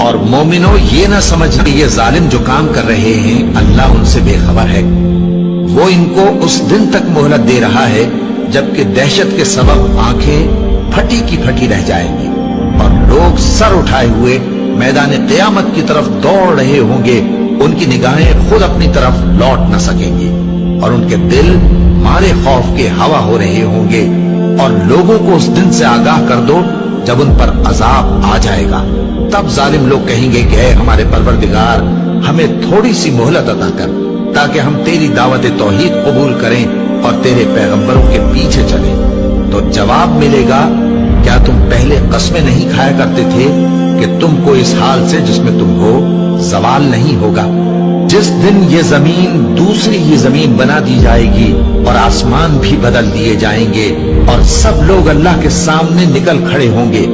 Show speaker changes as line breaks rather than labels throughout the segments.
اور مومنو یہ نہ سمجھ کہ یہ ظالم جو کام کر رہے ہیں اللہ ان سے بے خبر ہے. وہ ان کو اس دن تک مہلت دے رہا ہے جبکہ دہشت کے سبب آنکھیں پھٹی کی پھٹی رہ جائیں گی اور لوگ سر اٹھائے ہوئے میدان قیامت کی طرف دوڑ رہے ہوں گے. ان کی نگاہیں خود اپنی طرف لوٹ نہ سکیں گے اور ان کے دل مارے خوف کے ہوا ہو رہے ہوں گے. اور لوگوں کو اس دن سے آگاہ کر دو جب ان پر عذاب آ جائے گا. تب ظالم لوگ کہیں گے کہ اے ہمارے پروردگار ہمیں تھوڑی سی مہلت عطا کر تاکہ ہم تیری دعوت توحید قبول کریں اور تیرے پیغمبروں کے پیچھے چلیں. تو جواب ملے گا کیا تم پہلے قسمیں نہیں کھایا کرتے تھے کہ تم کو اس حال سے جس میں تم ہو زوال نہیں ہوگا. جس دن یہ زمین دوسری یہ زمین بنا دی جائے گی اور آسمان بھی بدل دیے جائیں گے اور سب لوگ اللہ کے سامنے نکل کھڑے ہوں گے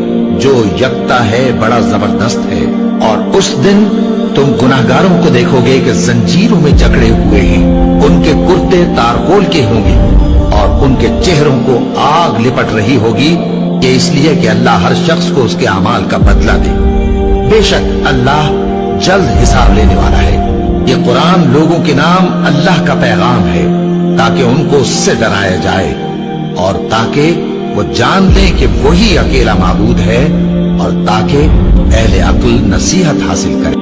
جو یکتا ہے بڑا زبردست ہے. اور اس دن تم گناہگاروں کو دیکھو گے کہ زنجیروں میں جکڑے ہوئے ہیں. ان کے کرتے تارکول کے ہوں گے اور ان کے چہروں کو آگ لپٹ رہی ہوگی کہ اس لیے کہ اللہ ہر شخص کو اس کے اعمال کا بدلہ دے. بے شک اللہ جلد حساب لینے والا ہے. یہ قرآن لوگوں کے نام اللہ کا پیغام ہے تاکہ ان کو اس سے ڈرایا جائے اور تاکہ وہ جان لیں کہ وہی اکیلا معبود ہے اور تاکہ اہل عقل نصیحت حاصل کرے.